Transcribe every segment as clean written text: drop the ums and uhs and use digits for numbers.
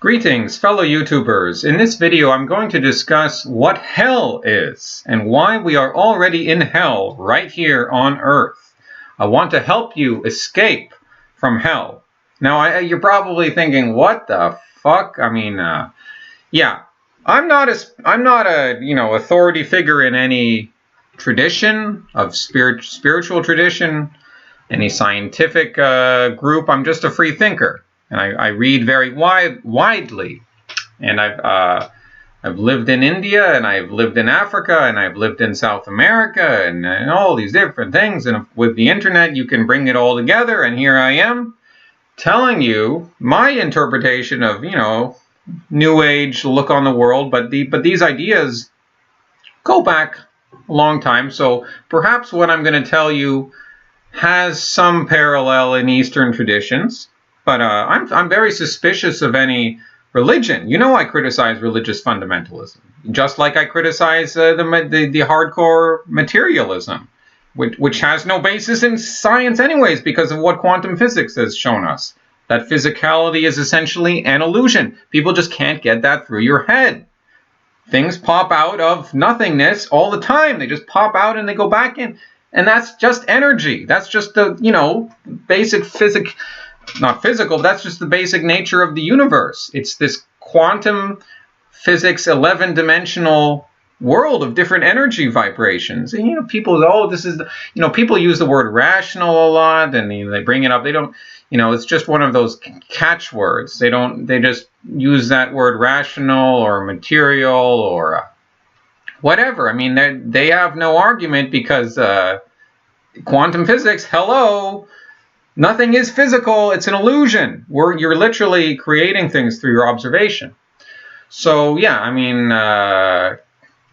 Greetings, fellow YouTubers. In this video, I'm going to discuss what hell is and why we are already in hell right here on Earth. I want to help you escape from hell. Now, you're probably thinking, what the fuck? I mean, yeah, I'm not a authority figure in any tradition of spiritual tradition, any scientific group. I'm just a free thinker. And I read very widely, and I've lived in India, and I've lived in Africa, and I've lived in South America, and all these different things. And with the internet, you can bring it all together. And here I am, telling you my interpretation of New Age look on the world. But these ideas go back a long time. So perhaps what I'm going to tell you has some parallel in Eastern traditions. But I'm very suspicious of any religion. You know, I criticize religious fundamentalism, just like I criticize the hardcore materialism, which has no basis in science anyways, because of what quantum physics has shown us. That physicality is essentially an illusion. People just can't get that through your head. Things pop out of nothingness all the time. They just pop out and they go back in. And that's just energy. That's just the, basic physics. Not physical, but that's just the basic nature of the universe. It's this quantum physics 11-dimensional world of different energy vibrations. And people, this is people use the word rational a lot, and they bring it up. They don't, it's just one of those catchwords. They just use that word rational or material or whatever. I mean, they have no argument because quantum physics, hello. Nothing is physical. It's an illusion. You're literally creating things through your observation. So, yeah, I mean,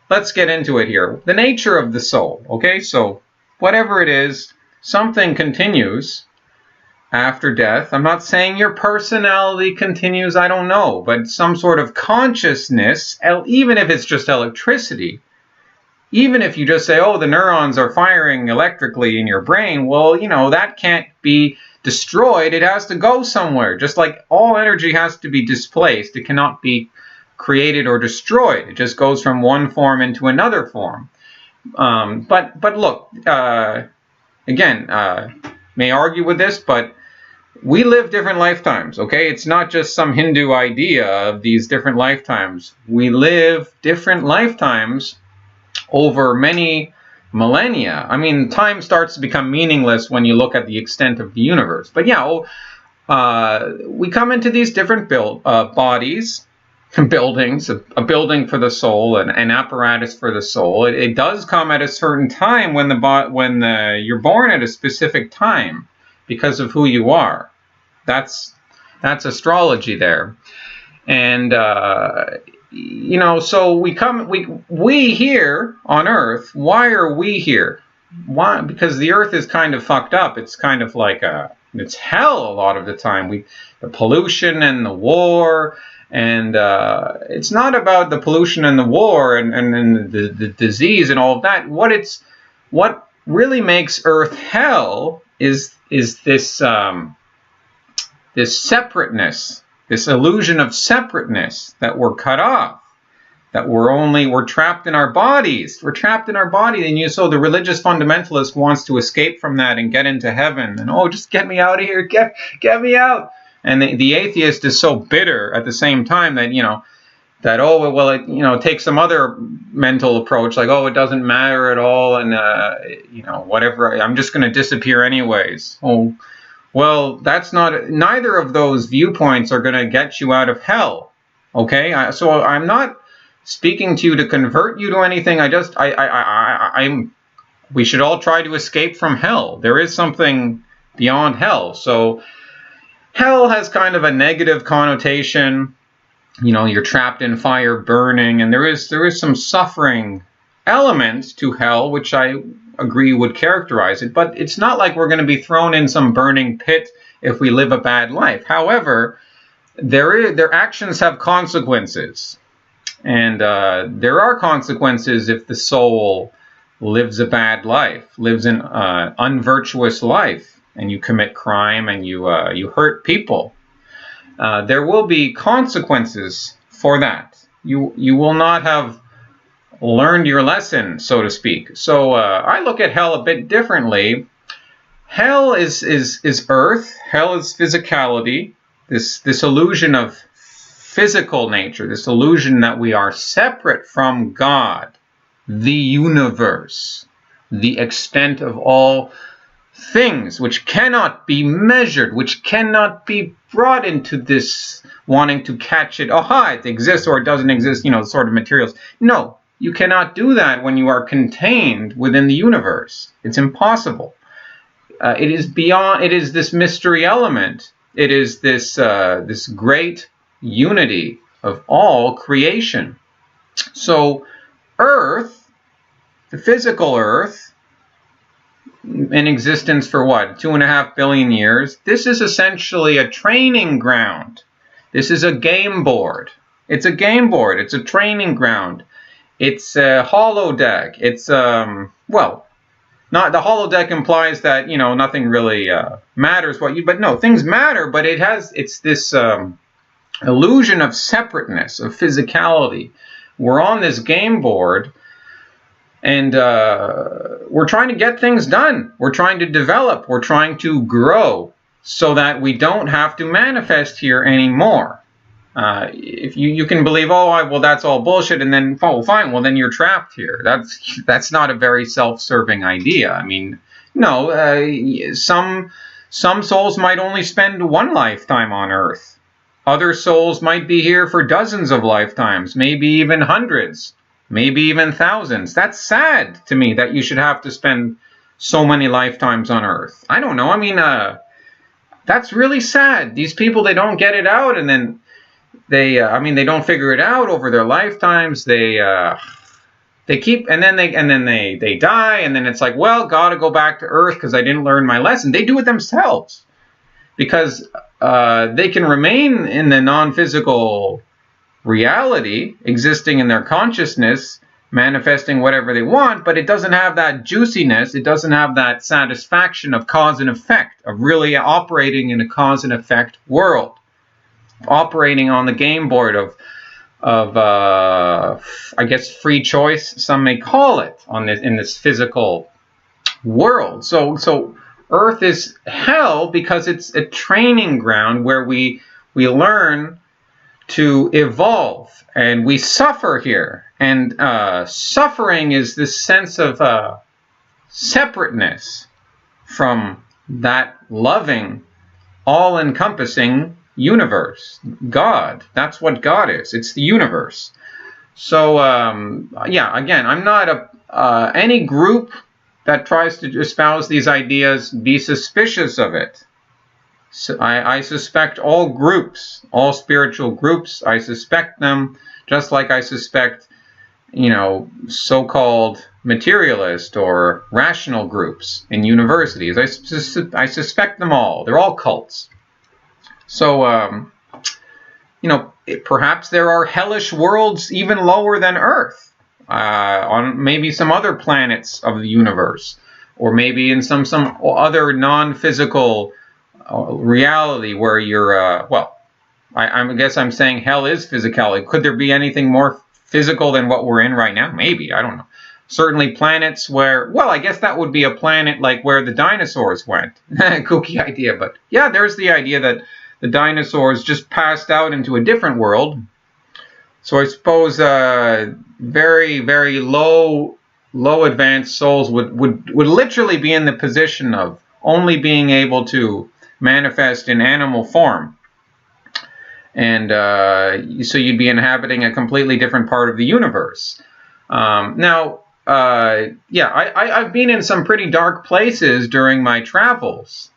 let's get into it here. The nature of the soul, okay? So, whatever it is, something continues after death. I'm not saying your personality continues, I don't know, but some sort of consciousness, even if it's just electricity. Even if you just say, oh, the neurons are firing electrically in your brain, well, that can't be destroyed. It has to go somewhere. Just like all energy has to be displaced. It cannot be created or destroyed. It just goes from one form into another form. But look, again, may argue with this, but we live different lifetimes, okay? It's not just some Hindu idea of these different lifetimes. We live different lifetimes over many millennia. I mean, time starts to become meaningless when you look at the extent of the universe. But yeah, we come into these different bodies, buildings, a building for the soul, an apparatus for the soul. It does come at a certain time when you're born at a specific time because of who you are. That's astrology there, and so we here on Earth, why are we here? Why? Because the Earth is kind of fucked up. It's kind of like it's hell a lot of the time. The pollution and the war, and it's not about the pollution and the war and the disease and all of that. What really makes Earth hell is this this separateness. This illusion of separateness, that we're cut off, that we're trapped in our bodies. We're trapped in our body, and so the religious fundamentalist wants to escape from that and get into heaven. And just get me out of here, get me out. And the atheist is so bitter at the same time that it takes some other mental approach, like it doesn't matter at all, and whatever. I'm just going to disappear anyways. Well, neither of those viewpoints are going to get you out of hell, okay? So I'm not speaking to you to convert you to anything. We should all try to escape from hell. There is something beyond hell. So hell has kind of a negative connotation. You're trapped in fire burning, and there is some suffering elements to hell, which I agree would characterize it, but it's not like we're going to be thrown in some burning pit if we live a bad life. However, their actions have consequences, and there are consequences if the soul lives a bad life, lives an unvirtuous life, and you commit crime and you hurt people. there will be consequences for that. You will not have learned your lesson, so to speak. So I look at hell a bit differently. Hell is earth. Hell is physicality. This illusion of physical nature. This illusion that we are separate from God, the universe, the extent of all things, which cannot be measured, which cannot be brought into this wanting to catch it. Aha, it exists or it doesn't exist, sort of materials. No, you cannot do that when you are contained within the universe. It's impossible. It is beyond. It is this mystery element. It is this great unity of all creation. So, Earth, the physical Earth, in existence for what, 2.5 billion years, this is essentially a training ground. This is a game board. It's a game board. It's a training ground. It's a holodeck. It's not the holodeck implies that nothing really matters. But no, things matter. But it's this illusion of separateness, of physicality. We're on this game board, and we're trying to get things done. We're trying to develop. We're trying to grow so that we don't have to manifest here anymore. If you can believe, well, that's all bullshit, and then, fine, well, then you're trapped here. That's not a very self-serving idea. I mean, no, some souls might only spend one lifetime on Earth. Other souls might be here for dozens of lifetimes, maybe even hundreds, maybe even thousands. That's sad to me that you should have to spend so many lifetimes on Earth. I don't know. I mean, that's really sad. These people, they don't get it out, and then they don't figure it out over their lifetimes. They keep, and then they die, and then it's like, well, gotta go back to Earth because I didn't learn my lesson. They do it themselves because they can remain in the non-physical reality, existing in their consciousness, manifesting whatever they want, but it doesn't have that juiciness. It doesn't have that satisfaction of cause and effect, of really operating in a cause and effect world. Operating on the game board of I guess free choice, some may call it, in this physical world. So Earth is hell because it's a training ground where we learn to evolve, and we suffer here. And suffering is this sense of separateness from that loving, all-encompassing universe, God. That's what God is. It's the universe. So yeah, again, I'm not any group that tries to espouse these ideas, be suspicious of it. So I suspect all groups, all spiritual groups, I suspect them just like I suspect, so-called materialist or rational groups in universities. I suspect them all. They're all cults. So, perhaps there are hellish worlds even lower than Earth, on maybe some other planets of the universe, or maybe in some other non-physical reality where you're, I guess I'm saying hell is physicality. Could there be anything more physical than what we're in right now? Maybe, I don't know. Certainly planets where, I guess that would be a planet like where the dinosaurs went. Kooky idea, but yeah, there's the idea that the dinosaurs just passed out into a different world. So I suppose very, very low advanced souls would literally be in the position of only being able to manifest in animal form. And so you'd be inhabiting a completely different part of the universe. Now, I've been in some pretty dark places during my travels.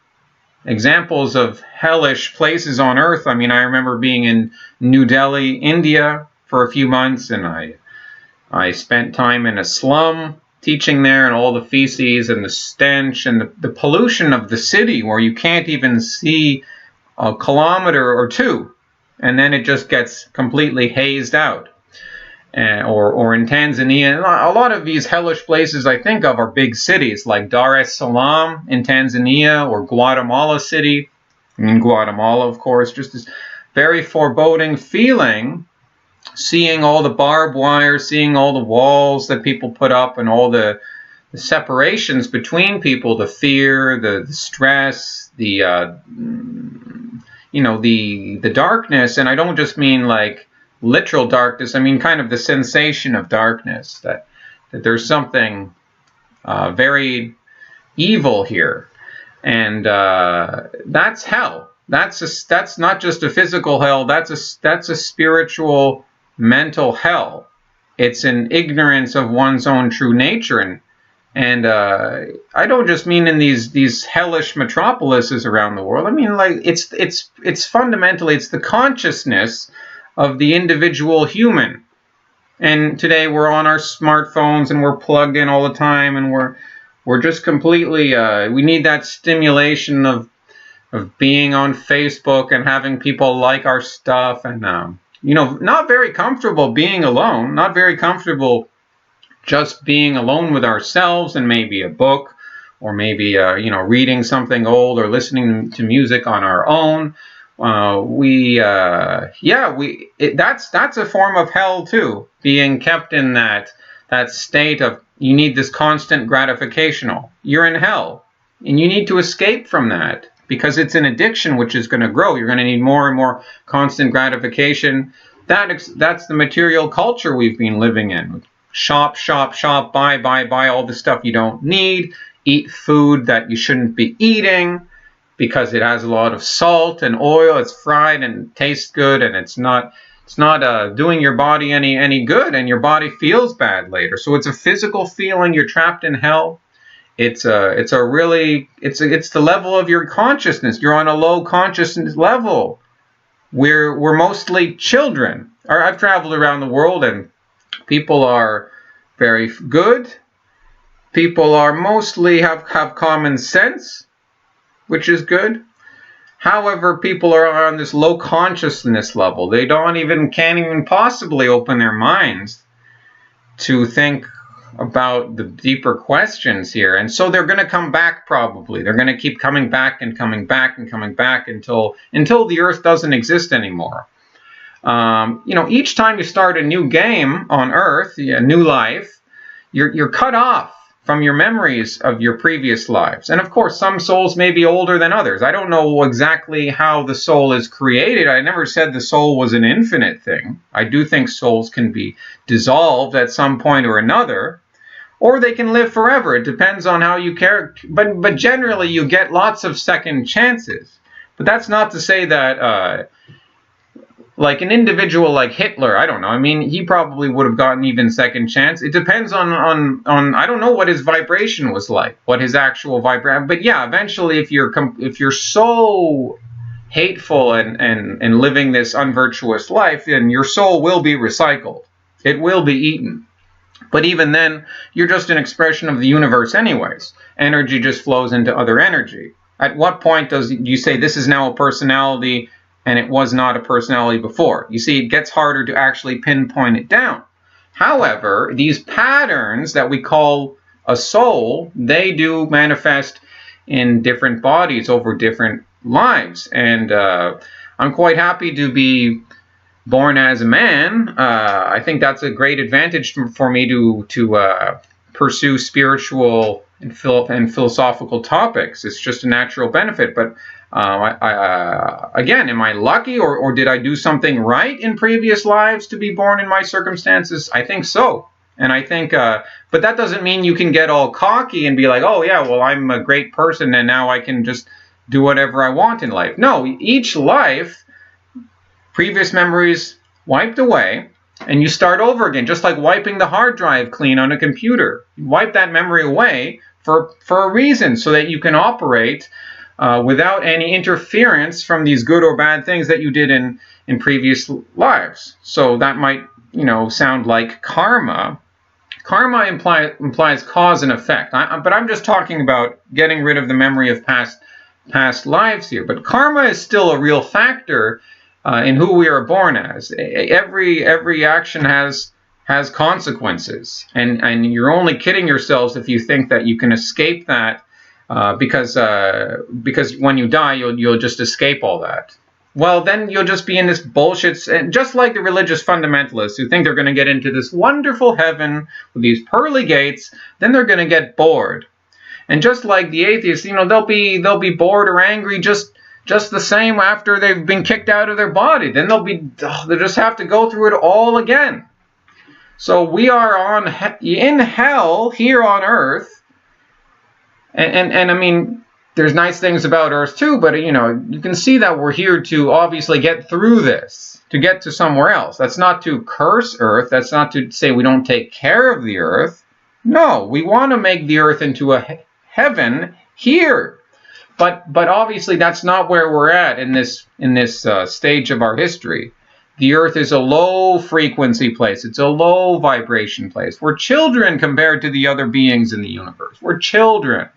Examples of hellish places on Earth. I mean, I remember being in New Delhi, India for a few months, and I spent time in a slum teaching there, and all the feces and the stench and the pollution of the city where you can't even see a kilometer or two, and then it just gets completely hazed out. Or in Tanzania, a lot of these hellish places I think of are big cities like Dar es Salaam in Tanzania, or Guatemala City in Guatemala, of course, just this very foreboding feeling, seeing all the barbed wire, seeing all the walls that people put up and all the separations between people, the fear, the stress, the the darkness. And I don't just mean like literal darkness, I mean kind of the sensation of darkness, that there's something very evil here. And that's hell. That's not just a physical hell, that's a spiritual, mental hell. It's an ignorance of one's own true nature. And I don't just mean in these hellish metropolises around the world. I mean, like, it's fundamentally, it's the consciousness of the individual human. And today we're on our smartphones and we're plugged in all the time, and we're just completely we need that stimulation of being on Facebook and having people like our stuff, and not very comfortable being alone, not very comfortable just being alone with ourselves and maybe a book, or maybe reading something old or listening to music on our own. That's a form of hell too, being kept in that state of, you need this constant gratificational. You're in hell, and you need to escape from that, because it's an addiction which is going to grow. You're going to need more and more constant gratification. That's the material culture we've been living in. Shop, shop, shop, buy all the stuff you don't need. Eat food that you shouldn't be eating because it has a lot of salt and oil. It's fried and tastes good, and it's not doing your body any good, and your body feels bad later. So it's a physical feeling. You're trapped in hell. It's the level of your consciousness. You're on a low consciousness level. We're mostly children. I've traveled around the world, and people are very good. People are mostly have common sense, which is good. However, people are on this low consciousness level. They can't even possibly open their minds to think about the deeper questions here. And so they're going to come back probably. They're going to keep coming back and coming back and coming back until the earth doesn't exist anymore. Each time you start a new game on earth, a new life, you're cut off from your memories of your previous lives. And of course, some souls may be older than others. I don't know exactly how the soul is created. I never said the soul was an infinite thing. I do think souls can be dissolved at some point or another, or they can live forever. It depends on how you care. But generally, you get lots of second chances. But that's not to say that like an individual like Hitler, I don't know. I mean, he probably would have gotten even second chance. It depends on I don't know what his vibration was like, what his actual vibration. But yeah, eventually, if you're so hateful and living this unvirtuous life, then your soul will be recycled. It will be eaten. But even then, you're just an expression of the universe anyways. Energy just flows into other energy. At what point do you say this is now a personality and it was not a personality before? You see, it gets harder to actually pinpoint it down. However, these patterns that we call a soul, they do manifest in different bodies over different lives. And I'm quite happy to be born as a man. I think that's a great advantage for me to pursue spiritual and philosophical topics. It's just a natural benefit. But again, am I lucky, or did I do something right in previous lives to be born in my circumstances? I think so. And I think, but that doesn't mean you can get all cocky and be like, oh yeah, well, I'm a great person and now I can just do whatever I want in life. No, each life, previous memories wiped away, and you start over again, just like wiping the hard drive clean on a computer. You wipe that memory away for a reason, so that you can operate without any interference from these good or bad things that you did in previous lives. So that might, sound like karma. Karma implies cause and effect. But I'm just talking about getting rid of the memory of past lives here. But karma is still a real factor in who we are born as. Every action has consequences, and you're only kidding yourselves if you think that you can escape that. Because when you die, you'll just escape all that. well, then you'll just be in this bullshit, and just like the religious fundamentalists who think they're going to get into this wonderful heaven with these pearly gates, then they're going to get bored. And just like the atheists, they'll be bored or angry just the same after they've been kicked out of their body. Then they'll just have to go through it all again. So we are in hell here on earth, and I mean, there's nice things about earth too, but you can see that we're here to obviously get through this, to get to somewhere else. That's not to curse earth. That's not to say we don't take care of the earth. No, we want to make the earth into a heaven here. But obviously that's not where we're at in this stage of our history. The earth is a low frequency place. It's a low vibration place. We're children compared to the other beings in the universe. We're children.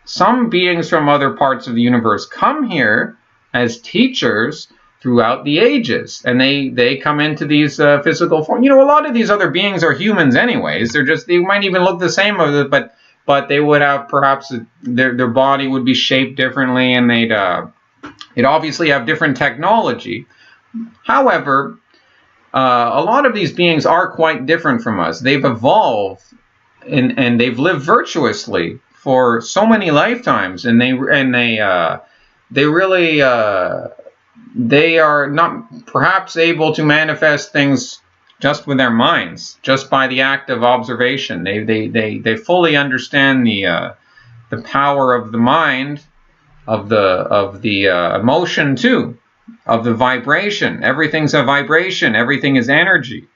Some beings from other parts of the universe come here as teachers throughout the ages, and they come into these physical forms. A lot of these other beings are humans anyways. They might even look the same, but they would have perhaps their body would be shaped differently, and they'd obviously have different technology. However, a lot of these beings are quite different from us. They've evolved and they've lived virtuously for so many lifetimes, and they are not perhaps able to manifest things just with their minds, just by the act of observation. They fully understand the power of the mind, of the emotion too, of the vibration. Everything's a vibration. Everything is energy.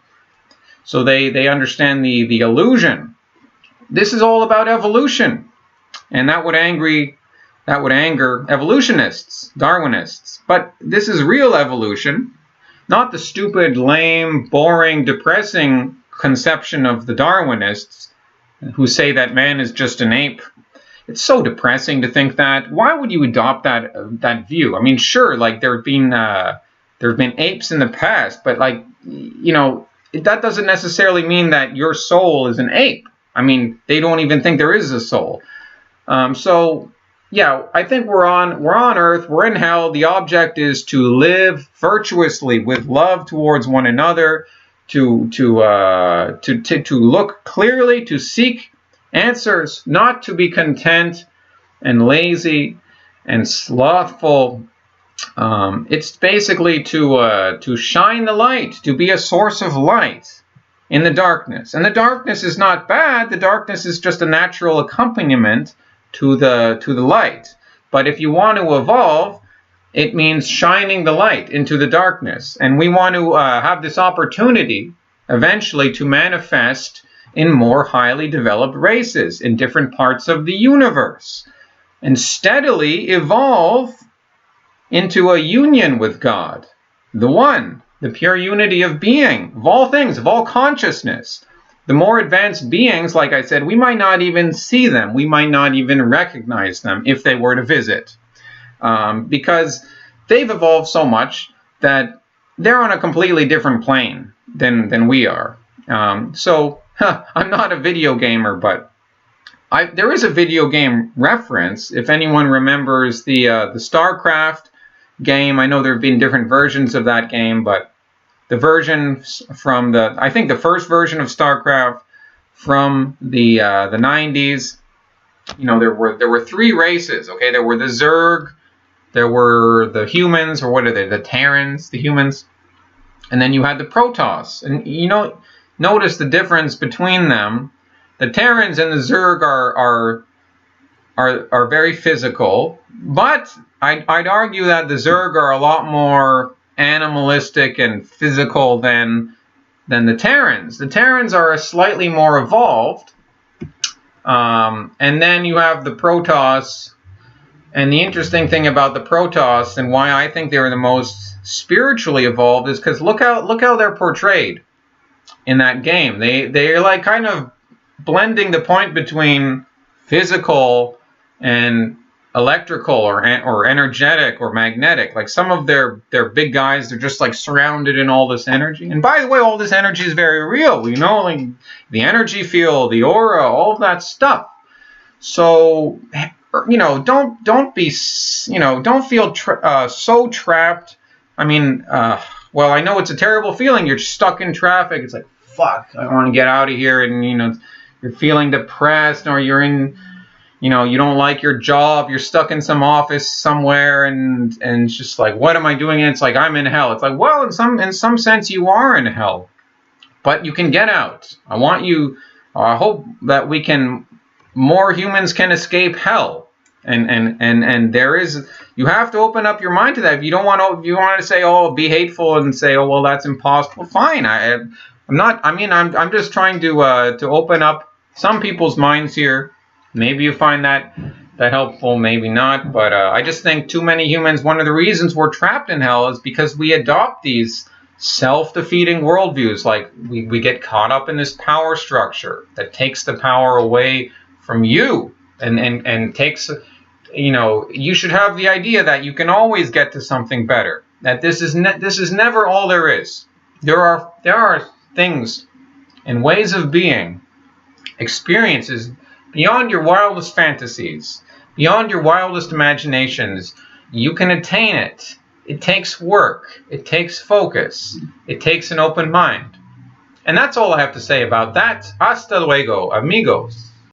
So they understand the illusion. This is all about evolution, and that would anger evolutionists, Darwinists. But this is real evolution, not the stupid, lame, boring, depressing conception of the Darwinists who say that man is just an ape. It's so depressing to think that. Why would you adopt that view? I mean, sure, like there have been apes in the past, but that doesn't necessarily mean that your soul is an ape. I mean, they don't even think there is a soul. So yeah, I think we're on Earth, we're in hell. The object is to live virtuously with love towards one another, to look clearly, to seek answers, not to be content and lazy and slothful. It's basically to shine the light, to be a source of light in the darkness. And the darkness is not bad. The darkness is just a natural accompaniment to the light. But if you want to evolve, it means shining the light into the darkness. And we want to have this opportunity eventually to manifest in more highly developed races in different parts of the universe, and steadily evolve into a union with God, the One, the pure unity of being, of all things, of all consciousness. The more advanced beings, like I said, we might not even see them. We might not even recognize them if they were to visit, because they've evolved so much that they're on a completely different plane than we are. I'm not a video gamer, but there is a video game reference. If anyone remembers the StarCraft game, I know there have been different versions of that game, but the version from I think the first version of StarCraft from the 90s, there were three races. Okay, there were the Zerg, there were the humans, or what are they? The Terrans, the humans, and then you had the Protoss. And notice the difference between them. The Terrans and the Zerg are very physical, but I'd argue that the Zerg are a lot more animalistic and physical than the Terrans. The Terrans are slightly more evolved, and then you have the Protoss. And the interesting thing about the Protoss, and why I think they're the most spiritually evolved, is because look how they're portrayed in that game. They're like kind of blending the point between physical and electrical or energetic or magnetic. Like some of their big guys, they're just like surrounded in all this energy. And by the way, all this energy is very real, like the energy field, the aura, all of that stuff. So you know, don't be, you know, don't feel so trapped. I mean, well, I know it's a terrible feeling. You're stuck in traffic. It's like, fuck, I want to get out of here. And, you know, you're feeling depressed, or you're in, you know, you don't like your job. You're stuck in some office somewhere, and it's just like, what am I doing? And it's like, I'm in hell. It's like, well, in some sense, you are in hell, but you can get out. I want you. I hope that more humans can escape hell. And there is, you have to open up your mind to that. If you don't want to, if you want to say, oh, be hateful and say, oh, well, that's impossible. Fine. I'm not. I mean, I'm just trying to open up some people's minds here. Maybe you find that helpful, maybe not. But I just think too many humans. One of the reasons we're trapped in hell is because we adopt these self-defeating worldviews. Like we get caught up in this power structure that takes the power away from you, and takes. You know, you should have the idea that you can always get to something better. That this is never all there is. There are things and ways of being, experiences beyond your wildest fantasies, beyond your wildest imaginations. You can attain it. It takes work. It takes focus. It takes an open mind. And that's all I have to say about that. Hasta luego, amigos.